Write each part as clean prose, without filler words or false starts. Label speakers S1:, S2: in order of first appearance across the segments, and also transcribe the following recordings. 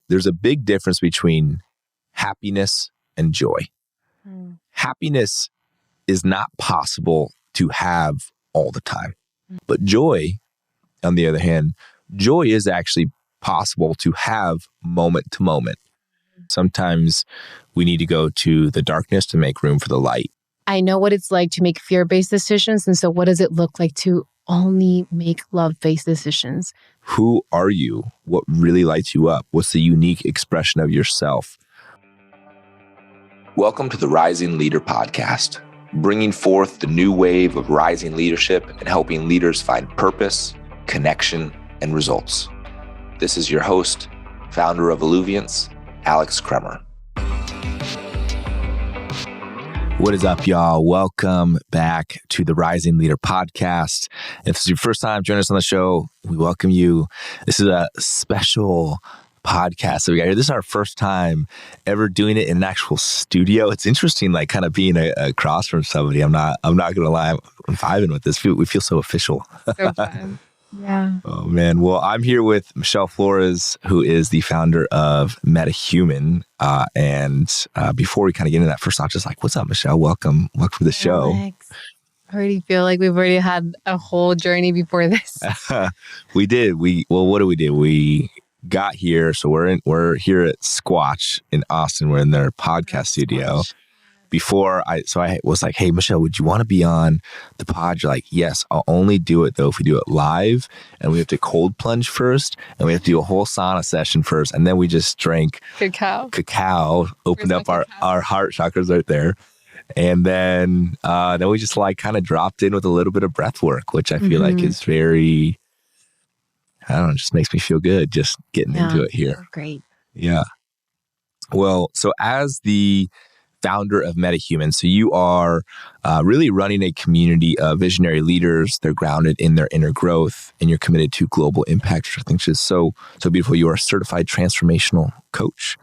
S1: there's a big difference between happiness and joy. Happiness is not possible to have all the time. But joy, on the other hand, joy is actually possible to have moment to moment. Sometimes we need to go to the darkness to make room for the light.
S2: I know what it's like to make fear-based decisions. And so what does it look like to only make love-based decisions?
S1: Who are you? What really lights you up? What's the unique expression of yourself? Welcome to the Rising Leader Podcast, bringing forth the new wave of rising leadership and helping leaders find purpose, connection, and results. This is your host, founder of Alluviance, Alex Kremer. What is up, y'all? Welcome back to the Rising Leader Podcast. If this is your first time joining us on the show, we welcome you. This is a special podcast that we got here. This is our first time ever doing it in an actual studio. It's interesting, like kind of being across from somebody. I'm not gonna lie, I'm vibing with this. We feel so official.
S2: So fun. Yeah.
S1: Oh man. Well, I'm here with Michelle Florez, who is the founder of MetaHuman. And before we kind of get into that, first off, just like, what's up, Michelle? Welcome to the show.
S2: Alex. I already feel like we've already had a whole journey before this.
S1: We did. What did we do? We got here. So we're here at Squatch in Austin. We're in their podcast studio. Before I was like, hey, Michelle, would you want to be on the pod? You're like, yes, I'll only do it though if we do it live, and we have to cold plunge first, and we have to do a whole sauna session first, and then we just drank cacao, opened up our heart chakras right there. And then we just like kind of dropped in with a little bit of breath work, which I feel like is very, I don't know, just makes me feel good just getting into it here.
S2: Great.
S1: Yeah. Well, so as the founder of MetaHuman, so you are really running a community of visionary leaders. They're grounded in their inner growth, and you're committed to global impact, which I think is so beautiful. You are a certified transformational coach,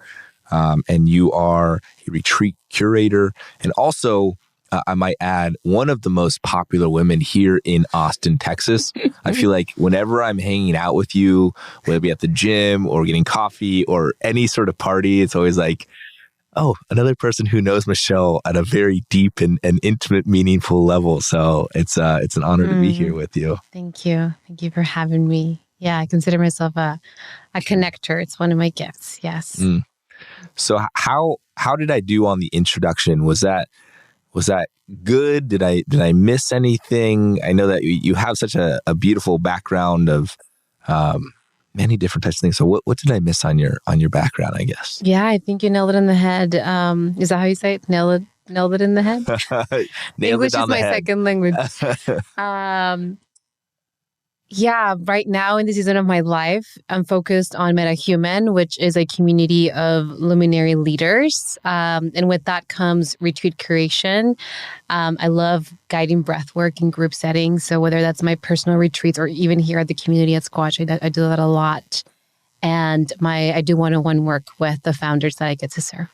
S1: and you are a retreat curator, and also, I might add, one of the most popular women here in Austin, Texas. I feel like whenever I'm hanging out with you, whether it be at the gym or getting coffee or any sort of party, it's always like, oh, another person who knows Michelle at a very deep and intimate, meaningful level. So it's an honor to be here with you.
S2: Thank you. Thank you for having me. Yeah, I consider myself a connector. It's one of my gifts. Yes.
S1: So how did I do on the introduction? Was that good? Did I miss anything? I know that you have such a beautiful background of many different types of things. So what did I miss on your background, I guess?
S2: Yeah, I think you nailed it on the head. Is that how you say it? Nailed it in the head? English is my second language. Yeah, right now in the season of my life, I'm focused on MetaHuman, which is a community of luminary leaders. And with that comes retreat curation. I love guiding breath work in group settings. So whether that's my personal retreats or even here at the community at Squatch, I do that a lot. And I do one-on-one work with the founders that I get to serve.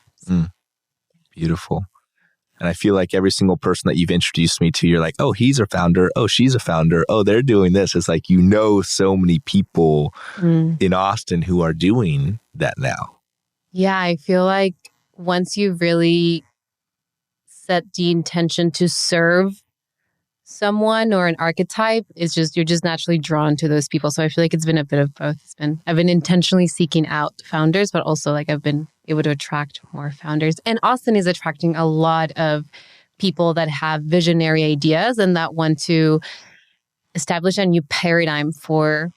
S1: Beautiful. And I feel like every single person that you've introduced me to, you're like, oh, he's a founder. Oh, she's a founder. Oh, they're doing this. It's like, so many people in Austin who are doing that now.
S2: Yeah, I feel like once you really set the intention to serve someone or an archetype, you're just naturally drawn to those people. So I feel like it's been a bit of both. I've been intentionally seeking out founders, but also like I've been able to attract more founders. And Austin is attracting a lot of people that have visionary ideas and that want to establish a new paradigm for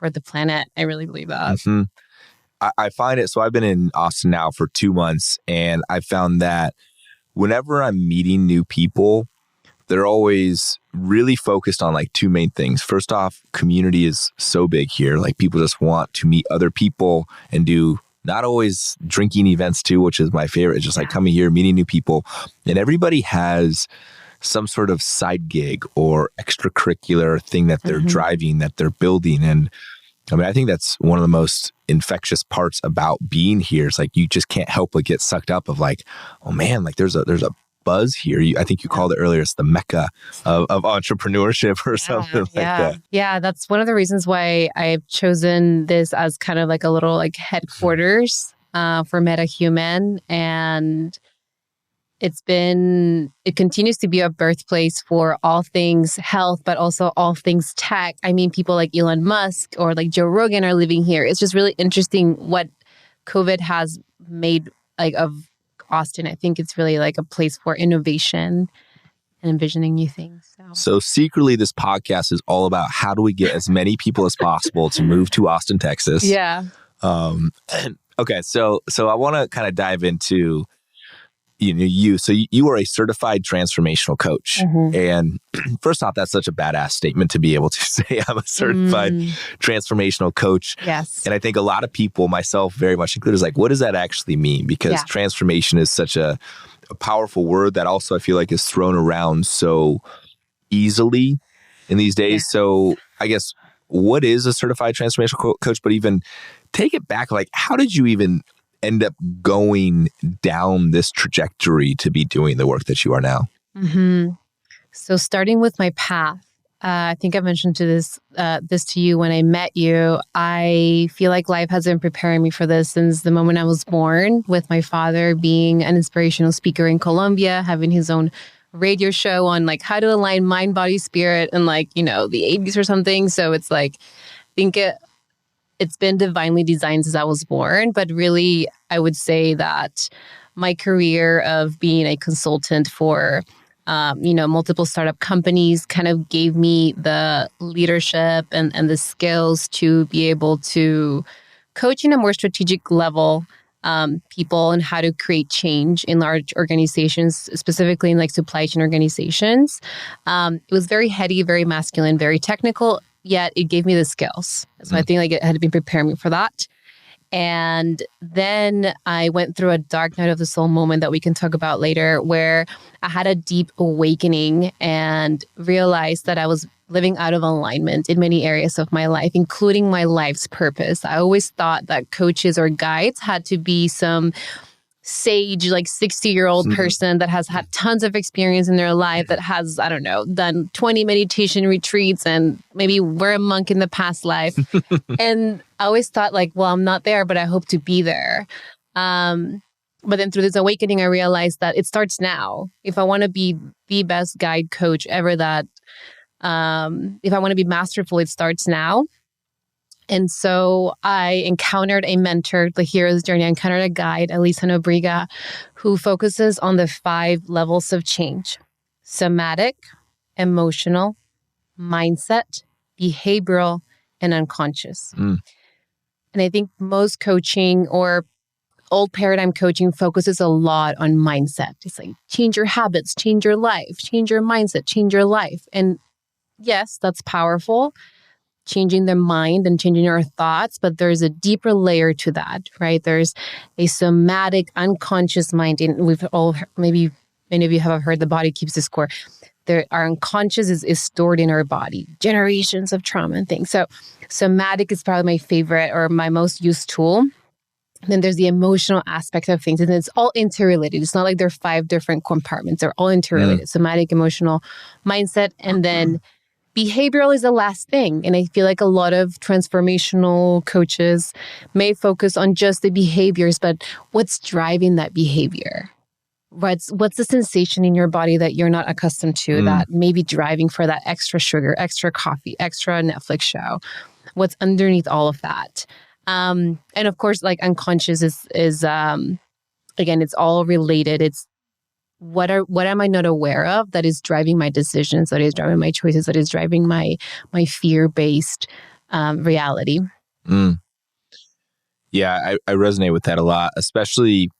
S2: the planet. I really believe that.
S1: I find it. So I've been in Austin now for 2 months, and I found that whenever I'm meeting new people, they're always really focused on like two main things. First off, community is so big here. Like people just want to meet other people and do not always drinking events too, which is my favorite. It's just like coming here, meeting new people. And everybody has some sort of side gig or extracurricular thing that they're driving, that they're building. And I mean, I think that's one of the most infectious parts about being here. It's like you just can't help but get sucked up of like, oh man, like there's a buzz here. I think you called it earlier, it's the mecca of entrepreneurship or something like that.
S2: Yeah, that's one of the reasons why I've chosen this as kind of like a little like headquarters for MetaHuman. And it continues to be a birthplace for all things health, but also all things tech. I mean, people like Elon Musk or like Joe Rogan are living here. It's just really interesting what COVID has made like of Austin. I think it's really like a place for innovation and envisioning new things.
S1: So secretly, this podcast is all about how do we get as many people as possible to move to Austin, Texas.
S2: Yeah.
S1: Okay, so I want to kind of dive into So you are a certified transformational coach.
S2: Mm-hmm.
S1: And first off, that's such a badass statement to be able to say I'm a certified transformational coach.
S2: Yes.
S1: And I think a lot of people, myself very much included, is like, what does that actually mean? Because transformation is such a powerful word that also I feel like is thrown around so easily in these days. Yeah. So I guess, what is a certified transformational coach? But even take it back, like, how did you even end up going down this trajectory to be doing the work that you are now?
S2: Mm-hmm. So starting with my path, I think I mentioned this to you when I met you. I feel like life has been preparing me for this since the moment I was born, with my father being an inspirational speaker in Colombia, having his own radio show on like how to align mind, body, spirit in like, the 80s or something. So it's like, I think it's been divinely designed since I was born. But really, I would say that my career of being a consultant for, multiple startup companies kind of gave me the leadership and the skills to be able to coach in a more strategic level people and how to create change in large organizations, specifically in like supply chain organizations. It was very heady, very masculine, very technical, yet it gave me the skills. So I think like it had been preparing me for that. And then I went through a dark night of the soul moment that we can talk about later, where I had a deep awakening and realized that I was living out of alignment in many areas of my life, including my life's purpose. I always thought that coaches or guides had to be some sage, like 60-year-old person that has had tons of experience in their life, that has, I don't know, done 20 meditation retreats and maybe were a monk in the past life. And I always thought like, well, I'm not there, but I hope to be there. But then through this awakening, I realized that it starts now. If I want to be the best guide coach ever, if I want to be masterful, it starts now. And so I encountered a mentor, the hero's journey. I encountered a guide, Elisa Nobriga, who focuses on the 5 levels of change: somatic, emotional, mindset, behavioral, and unconscious. And I think most coaching or old paradigm coaching focuses a lot on mindset. It's like, change your habits, change your life, change your mindset, change your life. And yes, that's powerful, changing their mind and changing our thoughts, but there's a deeper layer to that, right? There's a somatic, unconscious mind. And we've all, maybe many of you have heard, the body keeps the score. Our unconscious is stored in our body, generations of trauma and things. So somatic is probably my favorite or my most used tool. And then there's the emotional aspect of things, and it's all interrelated. It's not like there are 5 different compartments. They're all interrelated. Somatic, emotional, mindset, and then behavioral is the last thing. And I feel like a lot of transformational coaches may focus on just the behaviors, but what's driving that behavior? What's the sensation in your body that you're not accustomed to that may be driving for that extra sugar, extra coffee, extra Netflix show? What's underneath all of that? And of course, like unconscious is again, it's all related. It's what am I not aware of that is driving my decisions, that is driving my choices, that is driving my fear-based reality.
S1: Yeah, I resonate with that a lot, especially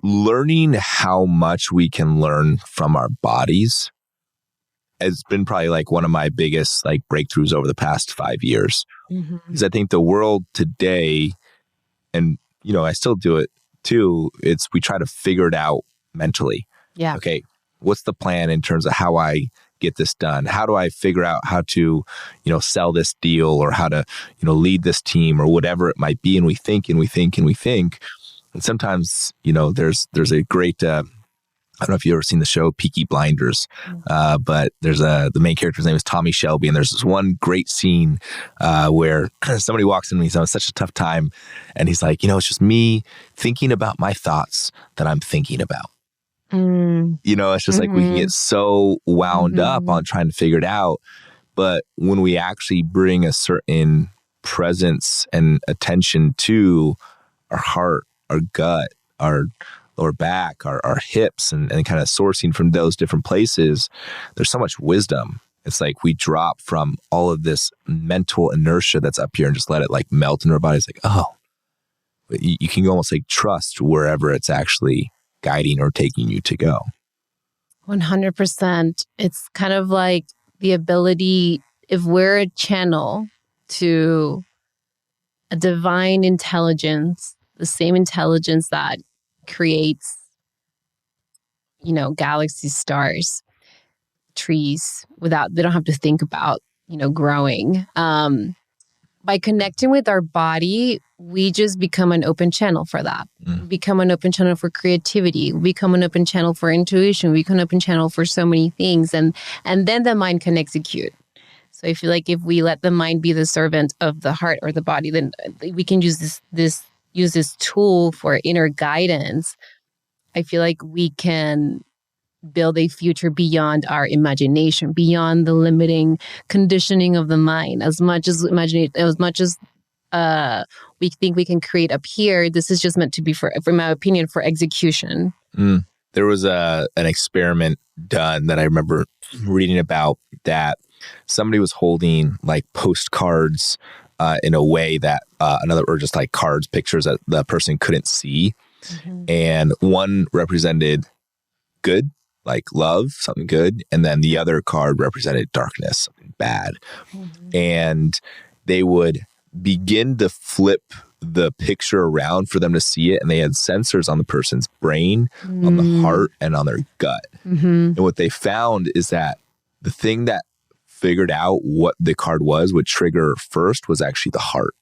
S1: learning how much we can learn from our bodies has been probably like one of my biggest like breakthroughs over the past 5 years. Because I think the world today, and I still do it too, we try to figure it out mentally.
S2: Yeah.
S1: Okay, what's the plan in terms of how I get this done? How do I figure out how to, sell this deal, or how to, lead this team, or whatever it might be? And we think and we think and we think. And sometimes, there's a great I don't know if you've ever seen the show Peaky Blinders, but there's the main character's name is Tommy Shelby, and there's this one great scene where somebody walks in and he's having such a tough time, and he's like, it's just me thinking about my thoughts that I'm thinking about. It's just like we can get so wound up on trying to figure it out, but when we actually bring a certain presence and attention to our heart, our gut, our lower back, our hips, and kind of sourcing from those different places, there's so much wisdom. It's like we drop from all of this mental inertia that's up here and just let it like melt in our bodies. Like, oh, you can almost like trust wherever it's actually guiding or taking you to go.
S2: 100%. It's kind of like the ability, if we're a channel to a divine intelligence, the same intelligence that creates, galaxies, stars, trees, they don't have to think about, growing. By connecting with our body, we just become an open channel for that. We become an open channel for creativity. We become an open channel for intuition. We become an open channel for so many things. And then the mind can execute. So I feel like if we let the mind be the servant of the heart or the body, then we can use this tool for inner guidance. I feel like we can build a future beyond our imagination, beyond the limiting conditioning of the mind. As much as we think we can create up here, this is just meant to be, for my opinion, for execution.
S1: There was an experiment done that I remember reading about, that somebody was holding like postcards in a way that or just like cards, pictures that the person couldn't see. And one represented good, like love, something good. And then the other card represented darkness, something bad. And they would begin to flip the picture around for them to see it. And they had sensors on the person's brain, on the heart, and on their gut. And what they found is that the thing that figured out what the card was, would trigger first, was actually the heart,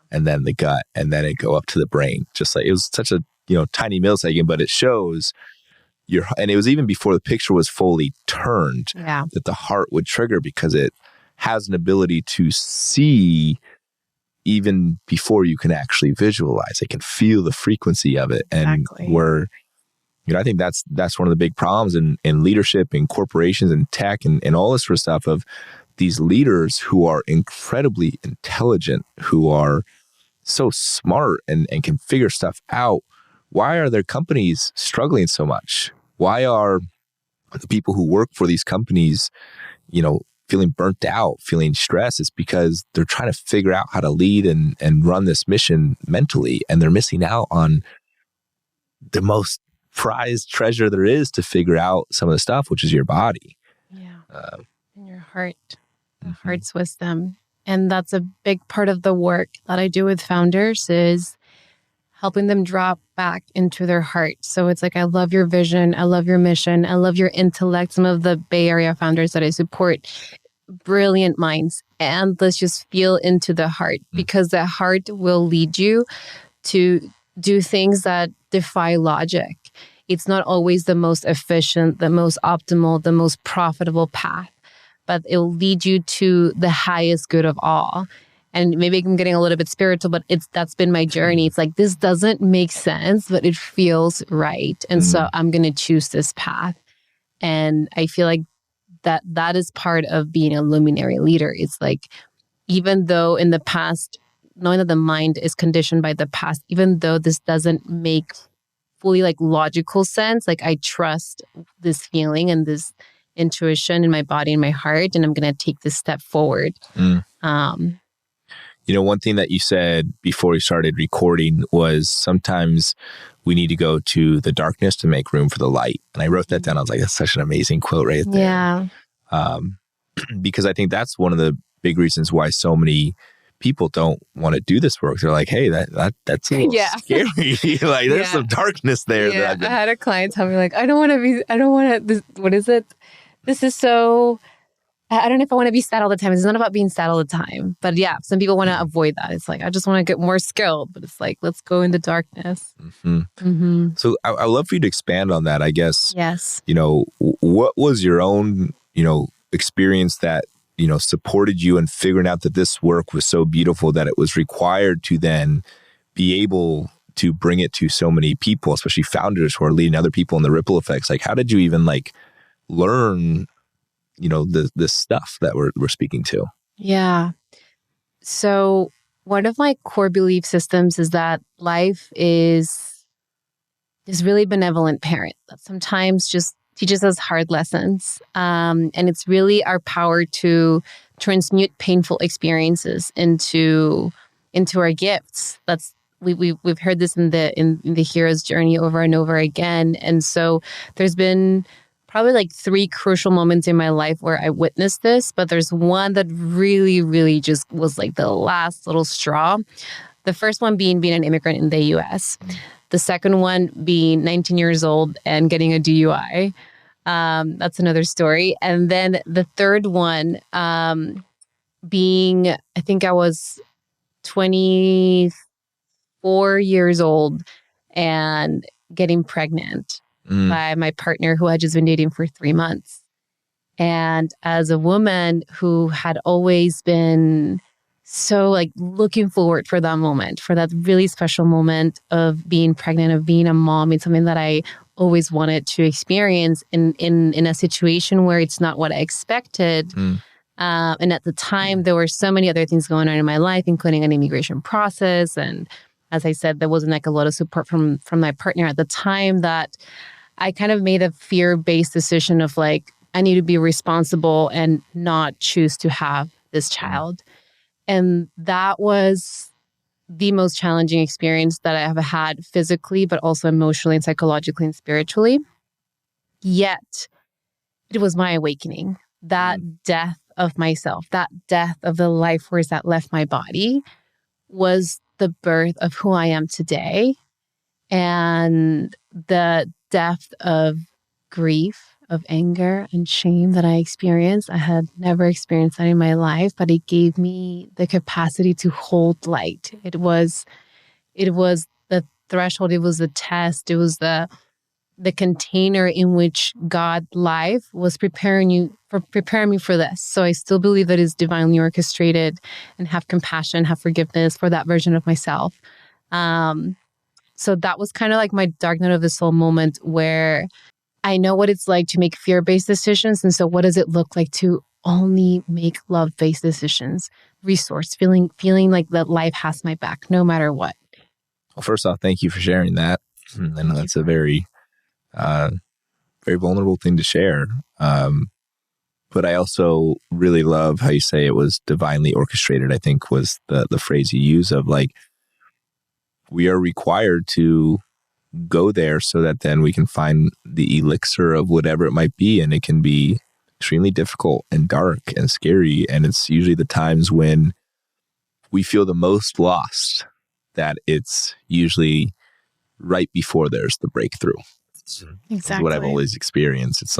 S1: and then the gut, and then it go up to the brain. Just like, it was such a tiny millisecond, but it shows and it was even before the picture was fully turned, that the heart would trigger, because it has an ability to see even before you can actually visualize. It can feel the frequency of it. And I think that's one of the big problems in leadership, in corporations, and tech, and all this sort of stuff, of these leaders who are incredibly intelligent, who are so smart and can figure stuff out. Why are their companies struggling so much? Why are the people who work for these companies, feeling burnt out, feeling stressed? It's because they're trying to figure out how to lead and run this mission mentally, and they're missing out on the most prized treasure there is to figure out some of the stuff, which is your body.
S2: And your heart, the heart's wisdom. And that's a big part of the work that I do with founders, is helping them drop back into their heart. So it's like, I love your vision. I love your mission. I love your intellect. Some of the Bay Area founders that I support, brilliant minds. And let's just feel into the heart, because the heart will lead you to do things that defy logic. It's not always the most efficient, the most optimal, the most profitable path, but it will lead you to the highest good of all. And maybe I'm getting a little bit spiritual, but that's been my journey. It's like, this doesn't make sense, but it feels right. And so I'm going to choose this path. And I feel like that is part of being a luminary leader. It's like, even though in the past, knowing that the mind is conditioned by the past, even though this doesn't make fully like logical sense, like I trust this feeling and this intuition in my body and my heart, and I'm going to take this step forward.
S1: One thing that you said before we started recording was, sometimes we need to go to the darkness to make room for the light. And I wrote that down. I was like, that's such an amazing quote right there. Because I think that's one of the big reasons why so many people don't want to do this work. They're like, hey, that's a little scary. Like, there's some darkness there.
S2: Yeah. I had a client tell me, like, what is it? This is so I don't know if I want to be sad all the time. It's not about being sad all the time. But yeah, some people want to avoid that. It's like, I just want to get more skilled. But it's like, let's go into darkness.
S1: So I'd love for you to expand on that, I guess.
S2: Yes.
S1: What was your own, experience that, supported you in figuring out that this work was so beautiful that it was required to then be able to bring it to so many people, especially founders who are leading other people in the ripple effects? Like, how did you even learn this stuff that we're speaking to?
S2: Yeah. So one of my core belief systems is that life is this really benevolent parent that sometimes just teaches us hard lessons. And it's really our power to transmute painful experiences into our gifts. We've heard this in the hero's journey over and over again. And so there's been probably 3 crucial moments in my life where I witnessed this, but there's one that really, really just was the last little straw. The first one being an immigrant in the US. The second one being 19 years old and getting a DUI. That's another story. And then the third one being, I think I was 24 years old and getting pregnant by my partner who had just been dating for 3 months. And as a woman who had always been so looking forward for that moment, for that really special moment of being pregnant, of being a mom, it's something that I always wanted to experience in a situation where it's not what I expected. And at the time, there were so many other things going on in my life, including an immigration process. And as I said, there wasn't a lot of support from my partner at the time, that I kind of made a fear-based decision of I need to be responsible and not choose to have this child. And that was the most challenging experience that I have had physically, but also emotionally and psychologically and spiritually. Yet, it was my awakening. That death of myself, that death of the life force that left my body was the birth of who I am today. And the depth of grief, of anger and shame that I experienced, I had never experienced that in my life, but it gave me the capacity to hold light. It was the threshold, it was the test, it was the container in which God life was preparing me for this. So I still believe that it's divinely orchestrated, and have compassion, have forgiveness for that version of myself. So that was kind of my dark night of the soul moment, where I know what it's like to make fear-based decisions. And so what does it look like to only make love-based decisions? Resource, feeling like that life has my back no matter what.
S1: Well, first off, thank you for sharing that. I know that's a very, very vulnerable thing to share. But I also really love how you say it was divinely orchestrated, I think was the phrase you use of we are required to go there so that then we can find the elixir of whatever it might be. And it can be extremely difficult and dark and scary. And it's usually the times when we feel the most lost that it's usually right before there's the breakthrough.
S2: Exactly.
S1: That's what I've always experienced. It's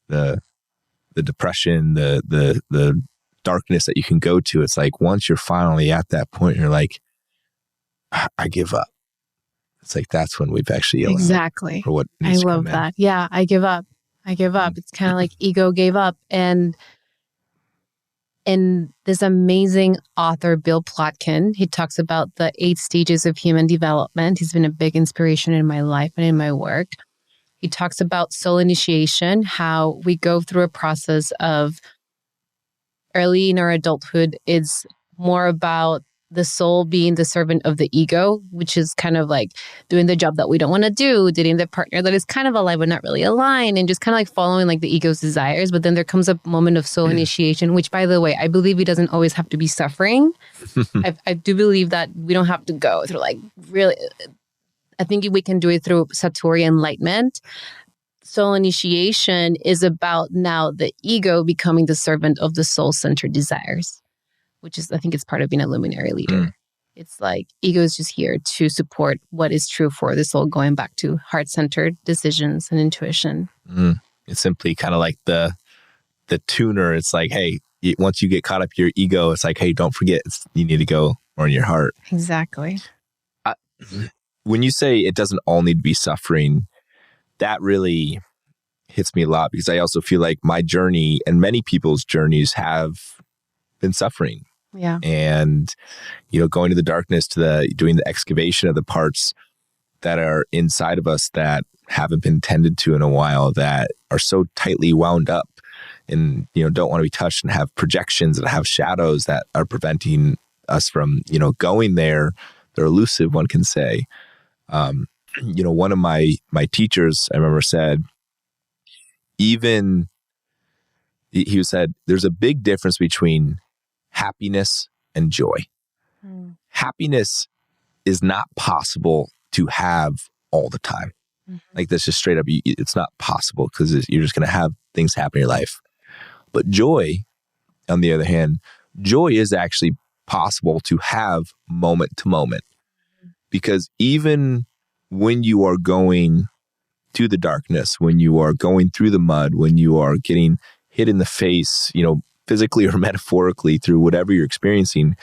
S1: the depression, the darkness that you can go to. It's once you're finally at that point, you're I give up. It's that's when we've actually
S2: exactly
S1: for what
S2: I
S1: needs to
S2: love
S1: come
S2: that.
S1: in.
S2: Yeah, I give up. It's kind of ego gave up. And this amazing author, Bill Plotkin, he talks about the 8 stages of human development. He's been a big inspiration in my life and in my work. He talks about soul initiation, how we go through a process of early in our adulthood. It's more about the soul being the servant of the ego, which is kind of doing the job that we don't want to do, dating the partner that is kind of aligned but not really aligned, and just kind of following the ego's desires. But then there comes a moment of soul initiation, which, by the way, I believe it doesn't always have to be suffering. I do believe that we don't have to go through really. I think we can do it through Satori enlightenment. Soul initiation is about now the ego becoming the servant of the soul-centered desires, which is, I think it's part of being a luminary leader. It's ego is just here to support what is true for the soul, going back to heart-centered decisions and intuition.
S1: It's simply kind of the the tuner. It's like, hey, once you get caught up your ego, it's like, hey, don't forget, you need to go more in your heart.
S2: Exactly.
S1: When you say it doesn't all need to be suffering, that really hits me a lot, because I also feel like my journey and many people's journeys have been suffering.
S2: Yeah.
S1: And, going to the darkness, doing the excavation of the parts that are inside of us that haven't been tended to in a while, that are so tightly wound up and, don't want to be touched, and have projections and have shadows that are preventing us from, going there. They're elusive, one can say. One of my teachers, I remember, said, he said, there's a big difference between happiness and joy. Happiness is not possible to have all the time. Like, that's just straight up, it's not possible, because you're just going to have things happen in your life. But joy, on the other hand, joy is actually possible to have moment to moment. Because even when you are going through the darkness, when you are going through the mud, when you are getting hit in the face, physically or metaphorically, through whatever you're experiencing,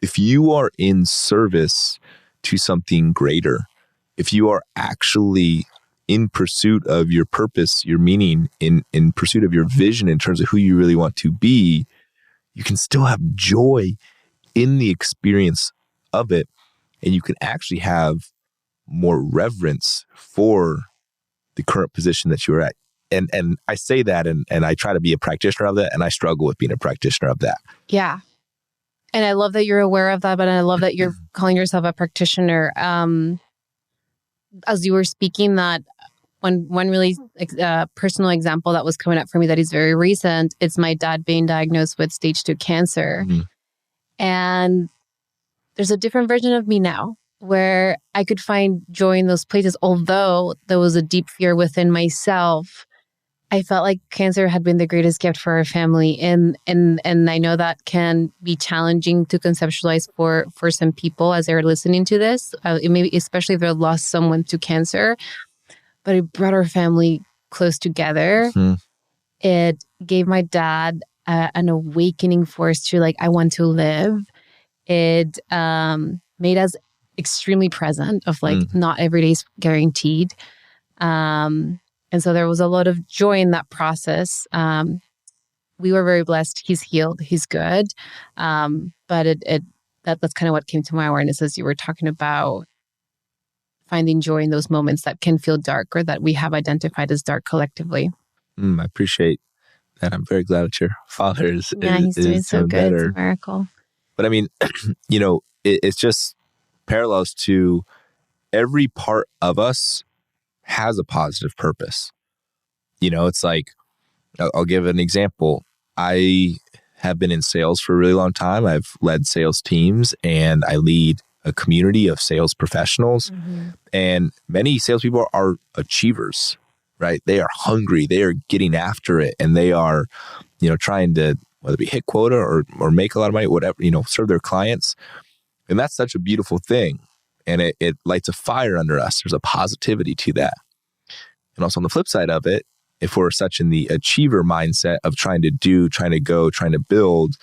S1: if you are in service to something greater, if you are actually in pursuit of your purpose, your meaning, in pursuit of your vision in terms of who you really want to be, you can still have joy in the experience of it. And you can actually have more reverence for the current position that you're at. And I say that, and I try to be a practitioner of that, and I struggle with being a practitioner of that.
S2: Yeah. And I love that you're aware of that, but I love that you're calling yourself a practitioner. As you were speaking, that one really personal example that was coming up for me that is very recent, it's my dad being diagnosed with stage 2 cancer. And there's a different version of me now where I could find joy in those places. Although there was a deep fear within myself, I felt like cancer had been the greatest gift for our family. And I know that can be challenging to conceptualize for some people as they're listening to this, maybe especially if they lost someone to cancer. But it brought our family close together. It gave my dad an awakening force to, like, I want to live. It made us extremely present, of like, not every day is guaranteed. And so there was a lot of joy in that process. We were very blessed. He's healed. He's good. But that's kind of what came to my awareness as you were talking about finding joy in those moments that can feel dark, or that we have identified as dark collectively.
S1: I appreciate that. I'm very glad that your father is
S2: he's doing so good.
S1: better.
S2: It's a miracle.
S1: But I mean, it's just parallels to every part of us has a positive purpose. It's like, I'll give an example. I have been in sales for a really long time. I've led sales teams, and I lead a community of sales professionals. And many salespeople are achievers, right? They are hungry. They are getting after it, and they are, trying to, whether it be hit quota or make a lot of money, whatever, serve their clients. And that's such a beautiful thing. And it lights a fire under us. There's a positivity to that. And also on the flip side of it, if we're such in the achiever mindset of trying to do, trying to go, trying to build,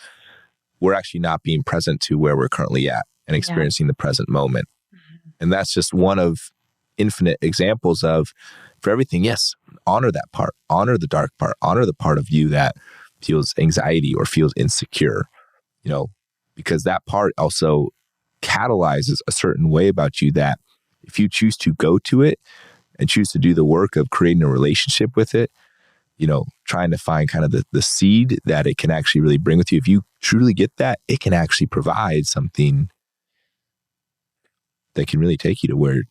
S1: we're actually not being present to where we're currently at and experiencing the present moment. And that's just one of infinite examples of, for everything, yes, honor that part, honor the dark part, honor the part of you that feels anxiety or feels insecure, because that part also catalyzes a certain way about you that if you choose to go to it and choose to do the work of creating a relationship with it, trying to find kind of the seed that it can actually really bring with you. If you truly get that, it can actually provide something that can really take you to where,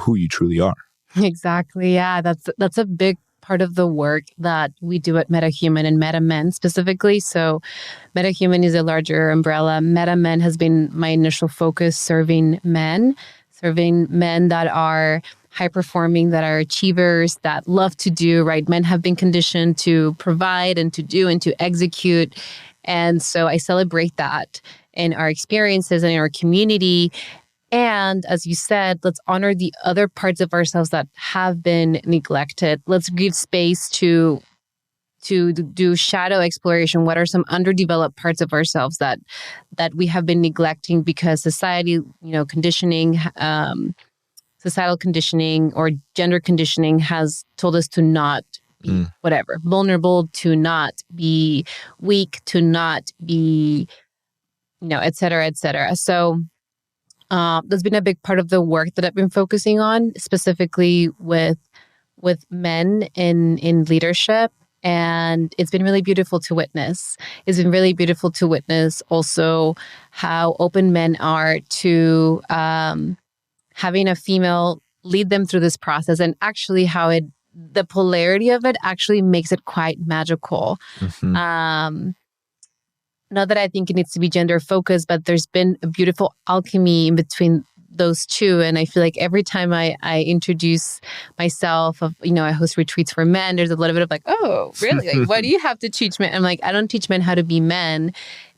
S1: who you truly are.
S2: Exactly. Yeah. That's a big part of the work that we do at MetaHuman and MetaMen specifically. So MetaHuman is a larger umbrella. MetaMen has been my initial focus, serving men that are high performing, that are achievers, that love to do, right? Men have been conditioned to provide and to do and to execute. And so I celebrate that in our experiences and in our community. And as you said, let's honor the other parts of ourselves that have been neglected. Let's give space to to do shadow exploration. What are some underdeveloped parts of ourselves that we have been neglecting because society, conditioning, societal conditioning or gender conditioning has told us to not be whatever, vulnerable, to not be weak, to not be, et cetera, et cetera. So that's been a big part of the work that I've been focusing on, specifically with men in leadership. And it's been really beautiful to witness. It's been really beautiful to witness also how open men are to having a female lead them through this process, and actually how the polarity of it actually makes it quite magical. Not that I think it needs to be gender focused, but there's been a beautiful alchemy in between those two. And I feel like every time I introduce myself, I host retreats for men, there's a little bit of like, oh, really? Like, what do you have to teach men? I'm like, I don't teach men how to be men.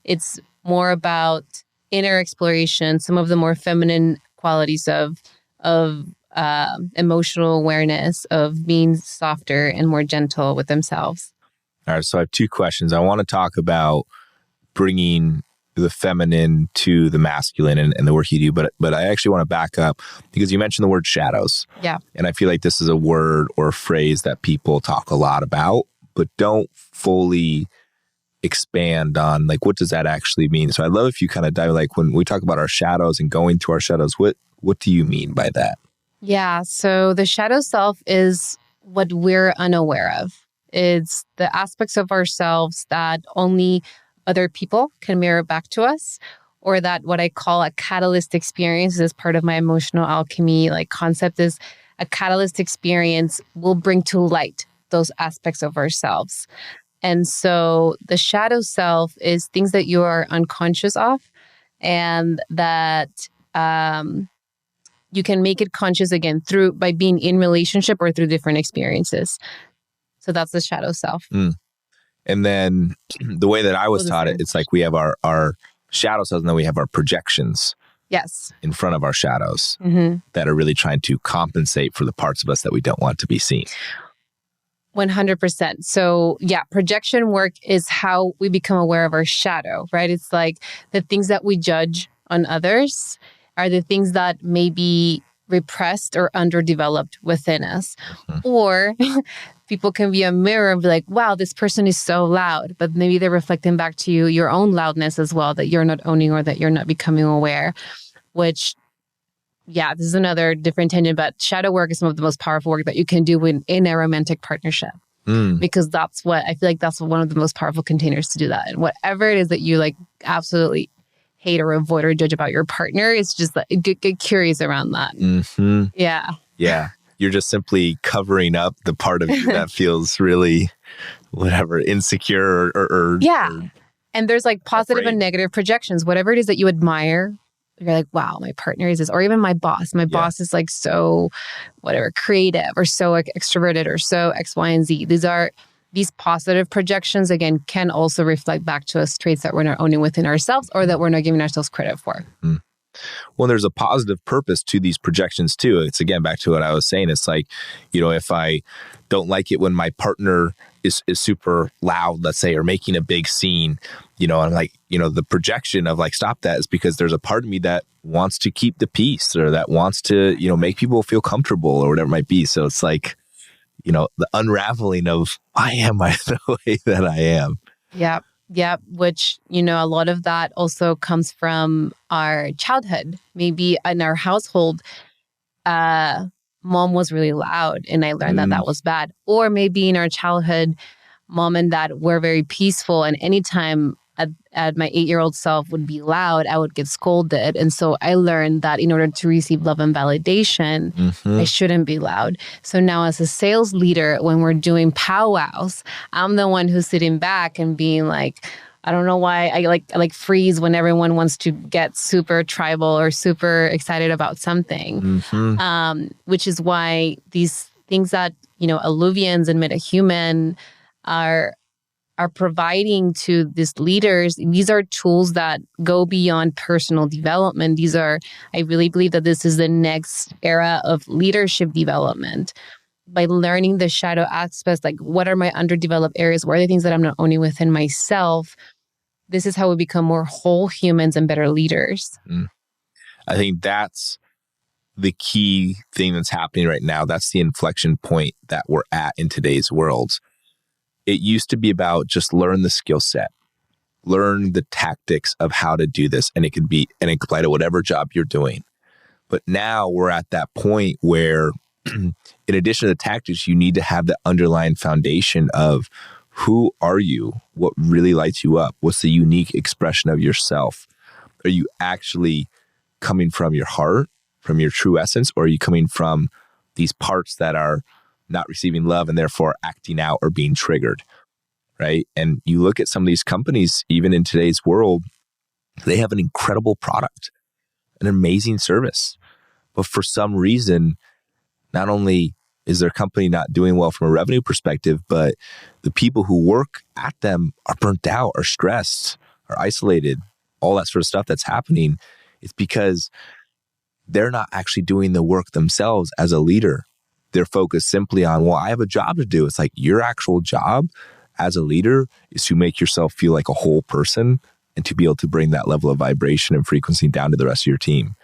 S2: It's more about inner exploration, some of the more feminine qualities of emotional awareness, of being softer and more gentle with themselves.
S1: All right. So I have two questions. I want to talk about bringing the feminine to the masculine and the work you do. But I actually want to back up because you mentioned the word shadows.
S2: Yeah.
S1: And I feel like this is a word or a phrase that people talk a lot about, but don't fully expand on, like, what does that actually mean? So I'd love if you kind of dive, like, when we talk about our shadows and going to our shadows, what do you mean by that?
S2: Yeah. So the shadow self is what we're unaware of. It's the aspects of ourselves that only other people can mirror back to us, or that what I call a catalyst experience is part of my emotional alchemy. Like, concept is a catalyst experience will bring to light those aspects of ourselves. And so the shadow self is things that you are unconscious of, and that you can make it conscious again by being in relationship or through different experiences. So that's the shadow self.
S1: And then the way that I was taught it, it's like we have our shadow selves, and then we have our projections.
S2: Yes.
S1: In front of our shadows that are really trying to compensate for the parts of us that we don't want to be seen.
S2: 100%. So yeah, projection work is how we become aware of our shadow, right? It's like the things that we judge on others are the things that may be repressed or underdeveloped within us. Or people can be a mirror and be like, wow, this person is so loud. But maybe they're reflecting back to you your own loudness as well that you're not owning or that you're not becoming aware, which, yeah, this is another different tangent, but shadow work is some of the most powerful work that you can do in a romantic partnership. Because that's what I feel like that's one of the most powerful containers to do that. And whatever it is that you like absolutely hate or avoid or judge about your partner, it's just like, get curious around that. Yeah.
S1: You're just simply covering up the part of you that feels really, whatever, insecure or
S2: and there's like positive
S1: afraid.
S2: And negative projections. Whatever it is that you admire, you're like, wow, my partner is this, or even my boss. My boss is like so, whatever, creative or so extroverted or so X, Y, and Z. These positive projections, again, can also reflect back to us traits that we're not owning within ourselves or that we're not giving ourselves credit for.
S1: Well, there's a positive purpose to these projections too. It's again back to what I was saying. It's like, if I don't like it when my partner is super loud, let's say, or making a big scene, and like, the projection of like, stop that, is because there's a part of me that wants to keep the peace or that wants to, make people feel comfortable or whatever it might be. So it's like, the unraveling of why am I the way that I am?
S2: Yeah. Which, a lot of that also comes from our childhood. Maybe in our household, mom was really loud and I learned that was bad. Or maybe in our childhood, mom and dad were very peaceful. And anytime at my 8-year-old self would be loud, I would get scolded. And so I learned that in order to receive love and validation, I shouldn't be loud. So now as a sales leader, when we're doing powwows, I'm the one who's sitting back and being like, I don't know why I like freeze when everyone wants to get super tribal or super excited about something, which is why these things that, Alluvians and MetaHuman are providing to these leaders, these are tools that go beyond personal development. I really believe that this is the next era of leadership development, by learning the shadow aspects, like what are my underdeveloped areas? What are the things that I'm not owning within myself? This is how we become more whole humans and better leaders.
S1: I think that's the key thing that's happening right now. That's the inflection point that we're at in today's world. It used to be about just learn the skill set, learn the tactics of how to do this, and it can apply to whatever job you're doing. But now we're at that point where in addition to the tactics, you need to have the underlying foundation of who are you? What really lights you up? What's the unique expression of yourself? Are you actually coming from your heart, from your true essence, or are you coming from these parts that are not receiving love and therefore acting out or being triggered, right? And you look at some of these companies, even in today's world, they have an incredible product, an amazing service. But for some reason, not only is their company not doing well from a revenue perspective, but the people who work at them are burnt out, are stressed, are isolated, all that sort of stuff that's happening. It's because they're not actually doing the work themselves as a leader. They're focused simply on, well, I have a job to do. It's like your actual job as a leader is to make yourself feel like a whole person and to be able to bring that level of vibration and frequency down to the rest of your team.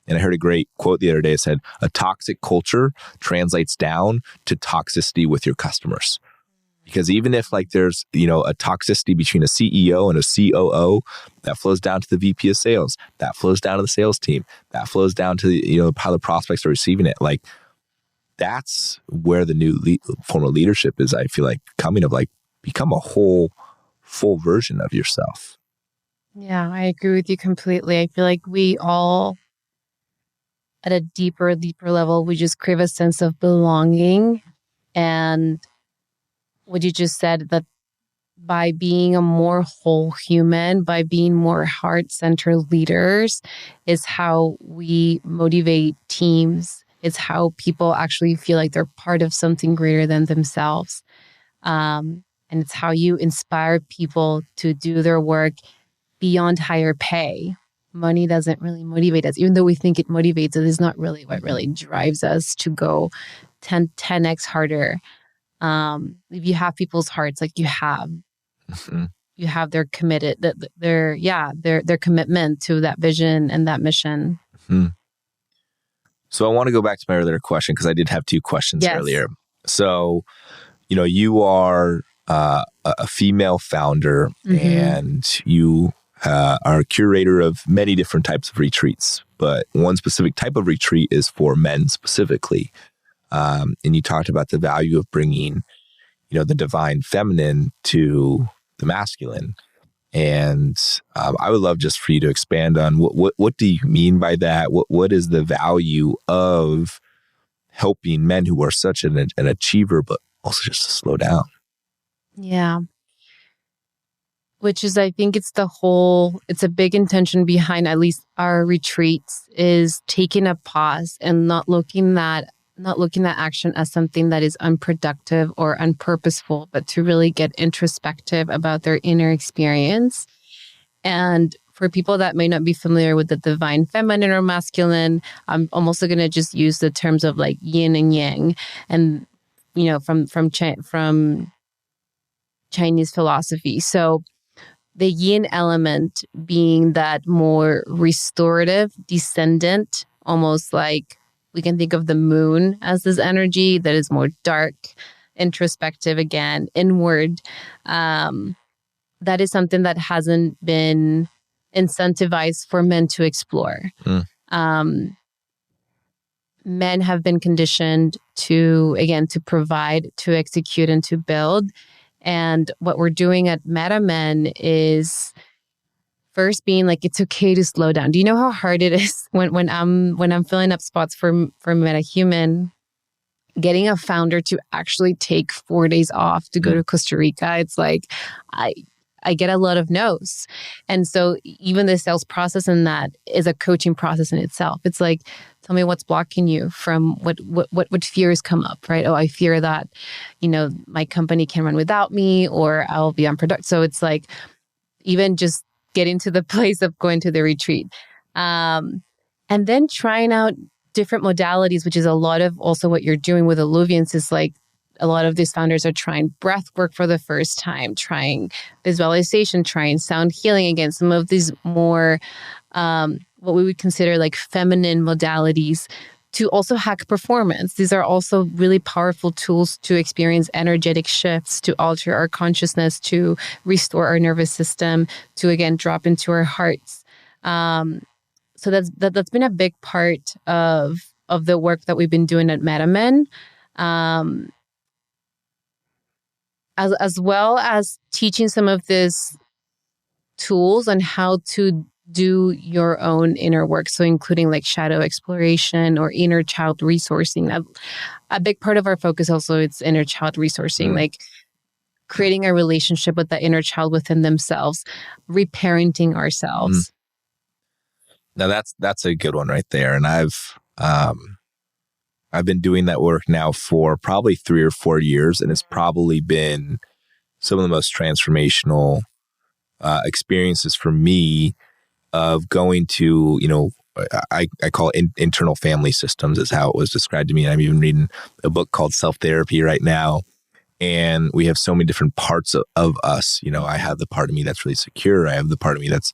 S1: And I heard a great quote the other day. It said, a toxic culture translates down to toxicity with your customers. Because even if like there's, a toxicity between a CEO and a COO, that flows down to the VP of sales, that flows down to the sales team, that flows down to, how the prospects are receiving it. Like that's where the new form of leadership is, I feel like, coming of like, become a whole, full version of yourself.
S2: Yeah, I agree with you completely. I feel like we all, at a deeper level, we just crave a sense of belonging. And what you just said, that by being a more whole human, by being more heart-centered leaders, is how we motivate teams. It's how people actually feel like they're part of something greater than themselves. And it's how you inspire people to do their work beyond higher pay. Money doesn't really motivate us. Even though we think it motivates us, it's not really what really drives us to go 10x harder. If you have people's hearts, like you have their their commitment to that vision and that mission.
S1: Mm-hmm. So I want to go back to my earlier question, because I did have two questions earlier. So, you are a female founder, and you are a curator of many different types of retreats, but one specific type of retreat is for men specifically. And you talked about the value of bringing, the divine feminine to the masculine. And I would love just for you to expand on what do you mean by that? What is the value of helping men who are such an achiever, but also just to slow down?
S2: Yeah. Which is, I think it's a big intention behind at least our retreats, is taking a pause and not looking at action as something that is unproductive or unpurposeful, but to really get introspective about their inner experience. And for people that may not be familiar with the divine feminine or masculine, I'm also going to just use the terms of like yin and yang, and from Chinese philosophy. So the yin element being that more restorative, descendant, almost like we can think of the moon as this energy that is more dark, introspective, again, inward. That is something that hasn't been incentivized for men to explore. Men have been conditioned to provide, to execute, and to build. And what we're doing at MetaMen is first being like, it's okay to slow down. Do you know how hard it is when I'm filling up spots for MetaHuman, getting a founder to actually take 4 days off to go to Costa Rica? It's like, I get a lot of no's. And so even the sales process in that is a coaching process in itself. It's like, tell me what's blocking you from what fears come up, right? Oh, I fear that, my company can run without me, or I'll be unproductive. So it's like, even just getting to the place of going to the retreat. And then trying out different modalities, which is a lot of also what you're doing with Illuvians, is like a lot of these founders are trying breath work for the first time, trying visualization, trying sound healing again, some of these more what we would consider like feminine modalities to also hack performance. These are also really powerful tools to experience energetic shifts, to alter our consciousness, to restore our nervous system, to again drop into our hearts. So that's been a big part of the work that we've been doing at MetaHuman, as well as teaching some of these tools on how to do your own inner work. So including like shadow exploration or inner child resourcing. A big part of our focus also is inner child resourcing, like creating a relationship with the inner child within themselves, reparenting ourselves.
S1: Now that's a good one right there. And I've been doing that work now for probably 3 or 4 years, and it's probably been some of the most transformational experiences for me of going to, I call it internal family systems is how it was described to me. And I'm even reading a book called Self-Therapy right now. And we have so many different parts of us. I have the part of me that's really secure. I have the part of me that's,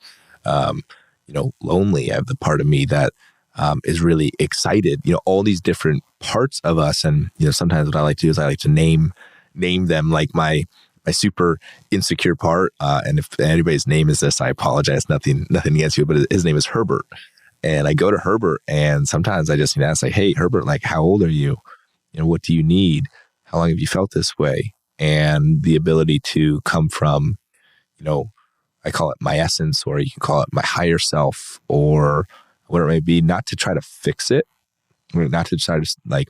S1: lonely. I have the part of me that is really excited. All these different parts of us. And, sometimes what I like to do is I like to name them, like my super insecure part. And if anybody's name is this, I apologize. Nothing against you, but his name is Herbert. And I go to Herbert, and sometimes I just ask, like, hey, Herbert, like, how old are you? What do you need? How long have you felt this way? And the ability to come from, I call it my essence, or you can call it my higher self, or whatever it may be, not to try to fix it, or not to try to like,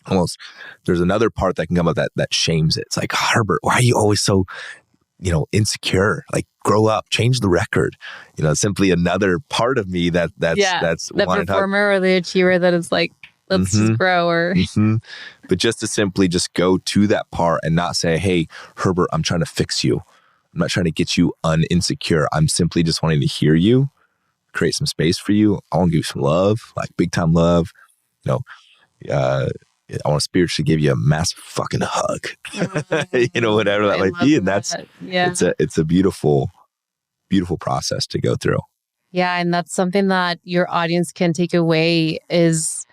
S1: almost, there's another part that can come up that shames it. It's like, Herbert, why are you always so, insecure? Like, grow up, change the record. Simply another part of me that's
S2: the performer or the achiever that is like, let's just grow. Or
S1: but just to simply just go to that part and not say, hey, Herbert, I'm trying to fix you. I'm not trying to get you uninsecure. I'm simply just wanting to hear you, create some space for you. I want to give you some love, like big time love. I want to spiritually give you a massive fucking hug, whatever that might be. And it's a beautiful, beautiful process to go through.
S2: Yeah. And that's something that your audience can take away is,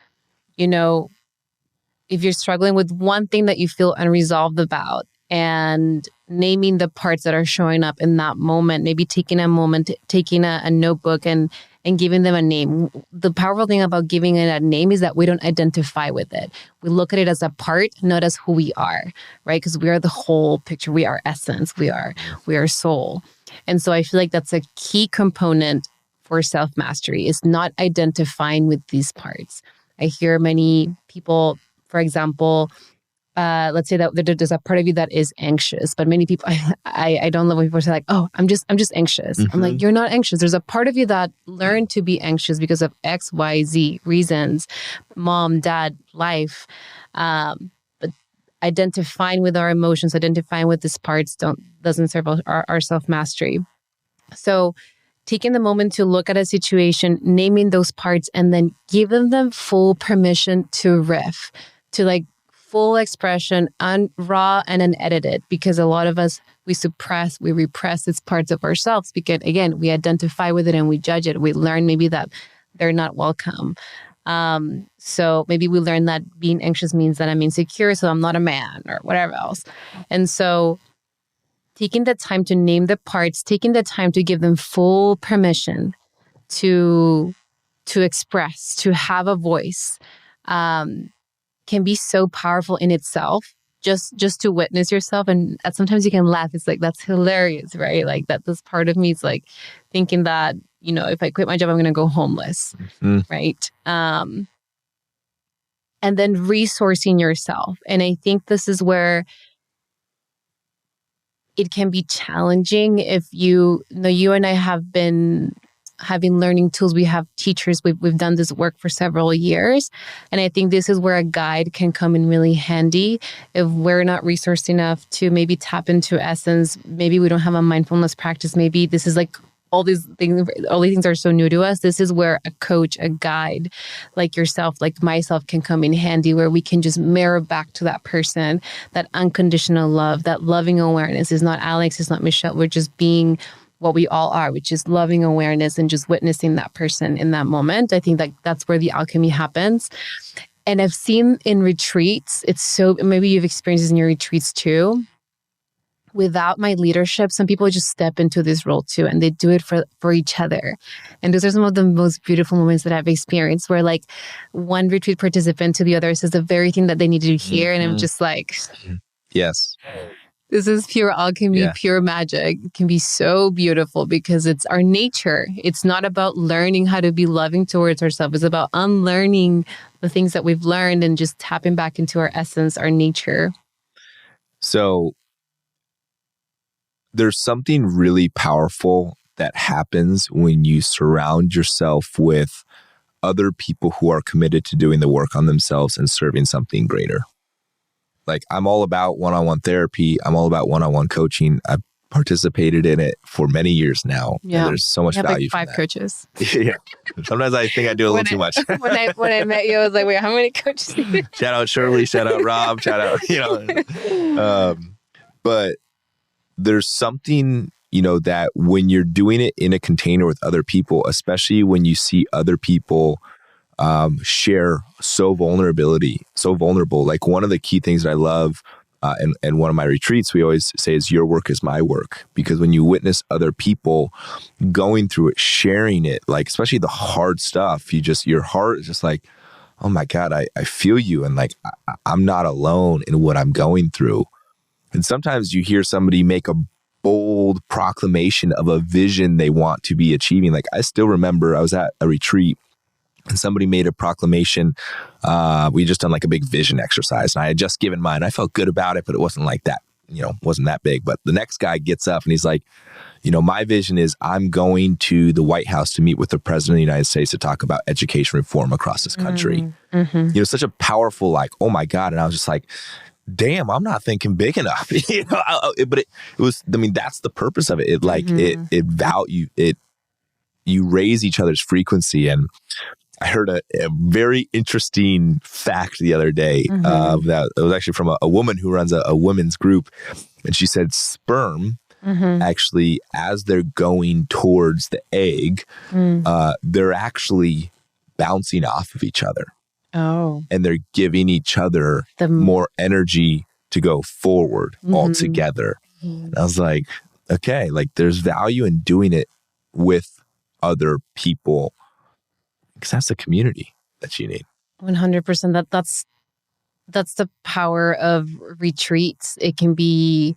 S2: if you're struggling with one thing that you feel unresolved about, and naming the parts that are showing up in that moment, maybe taking a moment, taking a notebook and giving them a name. The powerful thing about giving it a name is that we don't identify with it. We look at it as a part, not as who we are, right? Because we are the whole picture. We are essence. We are soul. And so I feel like that's a key component for self-mastery, is not identifying with these parts. I hear many people, for example, let's say that there's a part of you that is anxious, but many people, I don't love when people say like, oh, I'm just anxious. I'm like, you're not anxious. There's a part of you that learned to be anxious because of X, Y, Z reasons, mom, dad, life. But identifying with our emotions, identifying with these parts doesn't serve our self-mastery. So taking the moment to look at a situation, naming those parts, and then giving them full permission to riff, to like full expression, raw and unedited, because a lot of us, we repress these parts of ourselves because, again, we identify with it and we judge it. We learn maybe that they're not welcome. So maybe we learn that being anxious means that I'm insecure, so I'm not a man or whatever else. And so taking the time to name the parts, taking the time to give them full permission to express, to have a voice, can be so powerful in itself, just to witness yourself. And sometimes you can laugh. It's like, that's hilarious, right? Like that this part of me is like thinking that, if I quit my job, I'm going to go homeless, right? And then resourcing yourself. And I think this is where it can be challenging if you and I have been having learning tools. We have teachers. We've done this work for several years. And I think this is where a guide can come in really handy. If we're not resourced enough to maybe tap into essence, maybe we don't have a mindfulness practice. Maybe this is like all these things are so new to us. This is where a coach, a guide like yourself, like myself, can come in handy, where we can just mirror back to that person that unconditional love, that loving awareness. Is not Alex, it's not Michelle. We're just being what we all are, which is loving awareness and just witnessing that person in that moment. I think that that's where the alchemy happens. And I've seen in retreats, it's so, maybe you've experienced this in your retreats too. Without my leadership, some people just step into this role too, and they do it for each other. And those are some of the most beautiful moments that I've experienced, where like one retreat participant to the other says the very thing that they needed to hear. And I'm just like,
S1: yes,
S2: this is pure alchemy, pure magic. It can be so beautiful because it's our nature. It's not about learning how to be loving towards ourselves. It's about unlearning the things that we've learned and just tapping back into our essence, our nature.
S1: So there's something really powerful that happens when you surround yourself with other people who are committed to doing the work on themselves and serving something greater. Like, I'm all about one-on-one therapy. I'm all about one-on-one coaching. I've participated in it for many years now.
S2: Yeah.
S1: And there's so much value
S2: like 5 coaches.
S1: Yeah. Sometimes I think I do a little too much.
S2: when I met you, I was like, wait, how many coaches?
S1: Shout out Shirley, shout out Rob, shout out, but there's something, that when you're doing it in a container with other people, especially when you see other people share so vulnerable. Like, one of the key things that I love, and one of my retreats, we always say is, your work is my work. Because when you witness other people going through it, sharing it, like, especially the hard stuff, your heart is just like, oh my God, I feel you. And like, I'm not alone in what I'm going through. And sometimes you hear somebody make a bold proclamation of a vision they want to be achieving. Like, I still remember I was at a retreat and somebody made a proclamation. We just done like a big vision exercise, and I had just given mine. I felt good about it, but it wasn't like that, wasn't that big. But the next guy gets up and he's like, my vision is I'm going to the White House to meet with the President of the United States to talk about education reform across this country. Mm-hmm. Such a powerful, like, oh my God. And I was just like, damn, I'm not thinking big enough. But it was, that's the purpose of it. It like, you raise each other's frequency. And I heard a very interesting fact the other day, that it was actually from a woman who runs a women's group. And she said sperm, actually, as they're going towards the egg, they're actually bouncing off of each other.
S2: Oh.
S1: And they're giving each other more energy to go forward all together. And I was like, okay, like, there's value in doing it with other people, because that's the community that you need.
S2: 100%. That's the power of retreats. It can be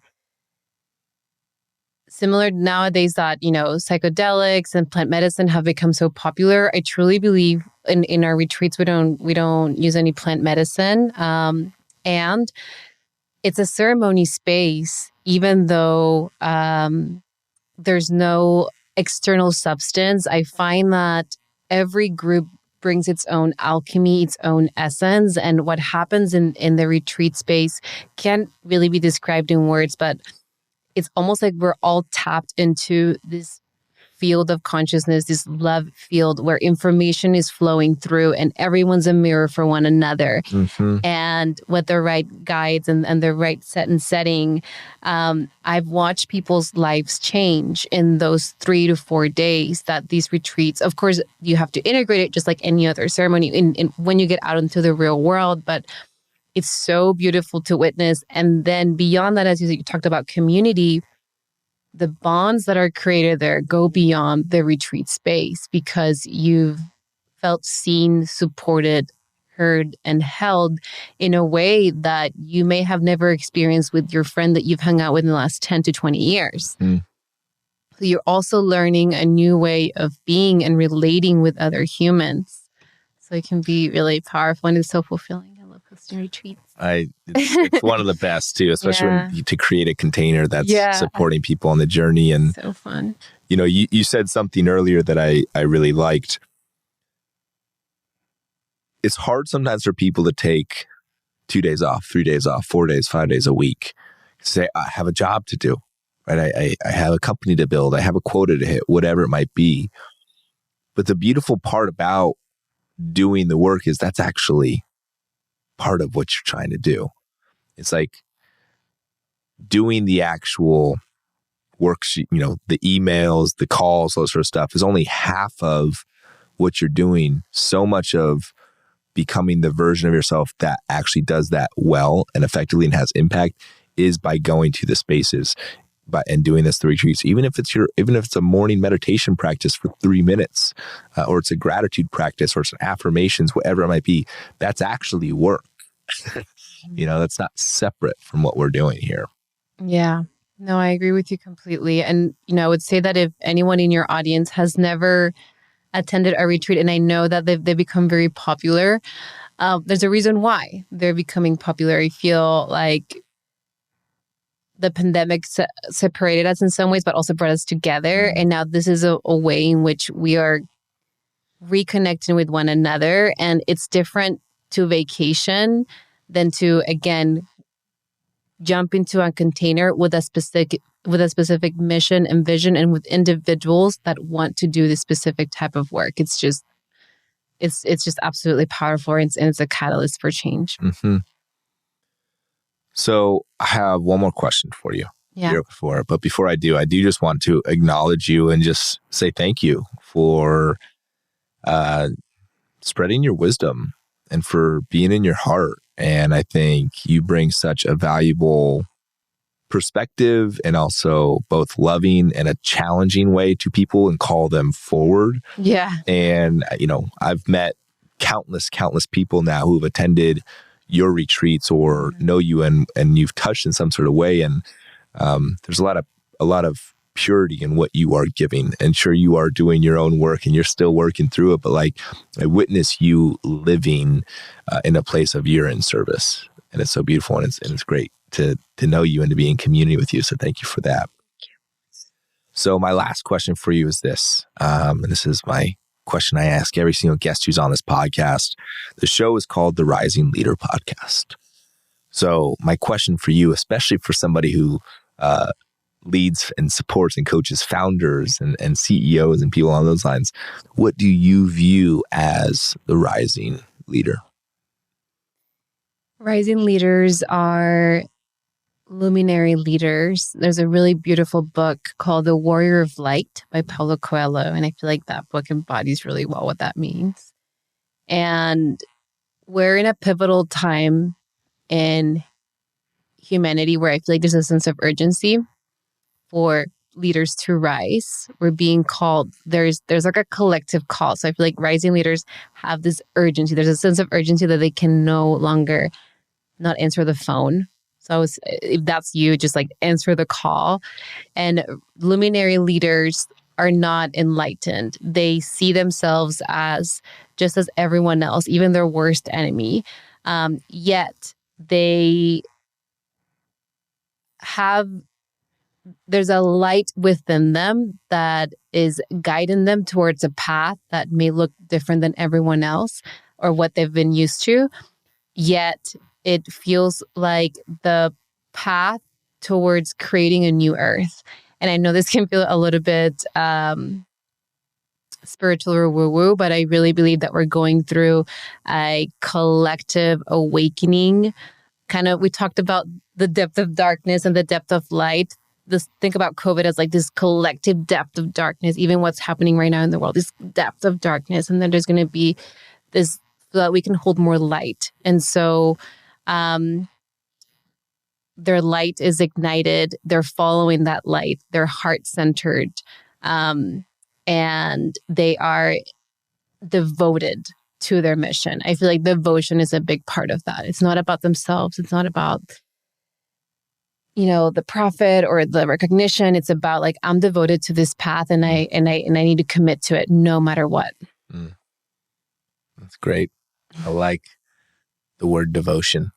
S2: similar nowadays that, psychedelics and plant medicine have become so popular. I truly believe in our retreats, we don't use any plant medicine. And it's a ceremony space, even though there's no external substance. I find that every group brings its own alchemy, its own essence. And what happens in the retreat space can't really be described in words, but it's almost like we're all tapped into this field of consciousness, this love field where information is flowing through and everyone's a mirror for one another. And with the right guides and the right set and setting, I've watched people's lives change in those 3 to 4 days that these retreats, of course, you have to integrate it just like any other ceremony in when you get out into the real world, but it's so beautiful to witness. And then beyond that, as you talked about community, the bonds that are created there go beyond the retreat space because you've felt seen, supported, heard, and held in a way that you may have never experienced with your friend that you've hung out with in the last 10 to 20 years. So you're also learning a new way of being and relating with other humans. So it can be really powerful and it's so fulfilling. I love hosting retreats.
S1: It's one of the best too, especially when to create a container that's supporting people on the journey. And
S2: so fun.
S1: You said something earlier that I really liked. It's hard sometimes for people to take 2 days off, 3 days off, 4 days, 5 days a week. Say, I have a job to do. right? I have a company to build. I have a quota to hit, whatever it might be. But the beautiful part about doing the work is that's actually part of what you're trying to do. It's like doing the actual worksheet, the emails, the calls, all that sort of stuff is only half of what you're doing. So much of becoming the version of yourself that actually does that well and effectively and has impact is by going to the spaces and doing the retreats. Even if it's a morning meditation practice for 3 minutes, or it's a gratitude practice, or it's an affirmations, whatever it might be, that's actually work. That's not separate from what we're doing here.
S2: Yeah. No, I agree with you completely. And, I would say that if anyone in your audience has never attended a retreat, and I know that they've become very popular, there's a reason why they're becoming popular. I feel like the pandemic separated us in some ways, but also brought us together. And now this is a way in which we are reconnecting with one another. And it's different to vacation than to, again, jump into a container with a specific mission and vision, and with individuals that want to do this specific type of work. It's just absolutely powerful, and it's a catalyst for change.
S1: Mm-hmm. So I have one more question for you.
S2: Yeah.
S1: But before I do just want to acknowledge you and just say thank you for spreading your wisdom and for being in your heart. And I think you bring such a valuable perspective, and also both loving and a challenging way to people, and call them forward.
S2: Yeah.
S1: And, I've met countless people now who have attended your retreats or know you, and you've touched in some sort of way. And there's a lot of purity in what you are giving. And sure, you are doing your own work and you're still working through it, but I witness you living in a place of you're in service, and it's so beautiful, and it's great to know you and to be in community with you. So thank you for that. So my last question for you is this, and this is my question I ask every single guest who's on this podcast. The show is called the Rising Leader Podcast. So my question for you, especially for somebody who leads and supports and coaches founders and CEOs and people on those lines, what do you view as the rising leader?
S2: Rising leaders are luminary leaders. There's a really beautiful book called The Warrior of Light by Paulo Coelho, and I feel like that book embodies really well what that means. And we're in a pivotal time in humanity where I feel like there's a sense of urgency for leaders to rise. We're being called, there's like a collective call. So I feel like rising leaders have this urgency. There's a sense of urgency that they can no longer not answer the phone. So if that's you, just answer the call. And luminary leaders are not enlightened. They see themselves as just as everyone else, even their worst enemy. Yet there's a light within them that is guiding them towards a path that may look different than everyone else or what they've been used to. Yet it feels like the path towards creating a new earth. And I know this can feel a little bit spiritual or woo-woo, but I really believe that we're going through a collective awakening. We talked about the depth of darkness and the depth of light. Think about COVID as this collective depth of darkness, even what's happening right now in the world, this depth of darkness. And then there's going to be this, so that we can hold more light. And so their light is ignited. They're following that light. They're heart-centered. And they are devoted to their mission. I feel like devotion is a big part of that. It's not about themselves. It's not about, the profit or the recognition. It's about I'm devoted to this path, and I need to commit to it no matter what.
S1: That's great. I like the word devotion.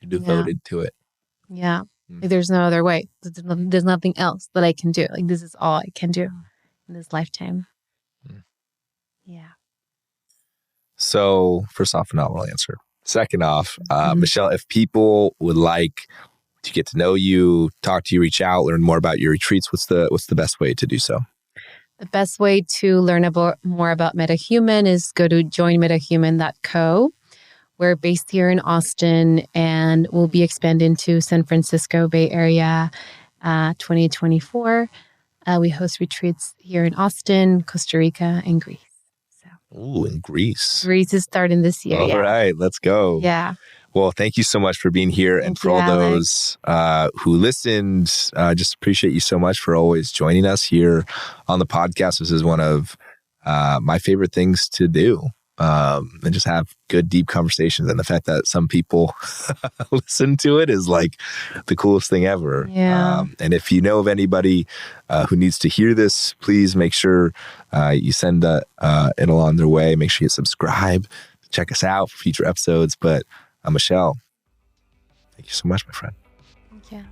S1: You're devoted to it.
S2: Yeah. There's no other way. There's nothing else that I can do. This is all I can do in this lifetime. Yeah.
S1: So first off, a phenomenal answer. Second off, Michelle, if people would like to get to know you, talk to you, reach out, learn more about your retreats, what's the best way to do so?
S2: The best way to learn more about MetaHuman is go to joinmetahuman.co. We're based here in Austin and we'll be expanding to San Francisco Bay Area 2024. We host retreats here in Austin, Costa Rica, and Greece.
S1: Ooh, in Greece.
S2: Greece is starting this year.
S1: All right, let's go.
S2: Yeah.
S1: Well, thank you so much for being here. And for all those who listened, just appreciate you so much for always joining us here on the podcast. This is one of my favorite things to do, and just have good, deep conversations. And the fact that some people listen to it is like the coolest thing ever.
S2: Yeah.
S1: And if you know of anybody who needs to hear this, please make sure you send it along their way. Make sure you subscribe, check us out for future episodes. But Michelle, thank you so much, my friend.
S2: Thank you.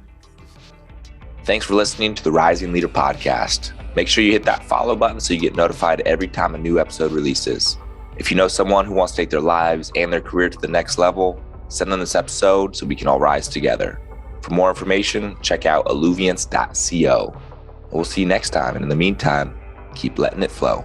S1: Thanks for listening to the Rising Leader podcast. Make sure you hit that follow button so you get notified every time a new episode releases. If you know someone who wants to take their lives and their career to the next level, send them this episode so we can all rise together. For more information, check out alluviance.co. We'll see you next time. And in the meantime, keep letting it flow.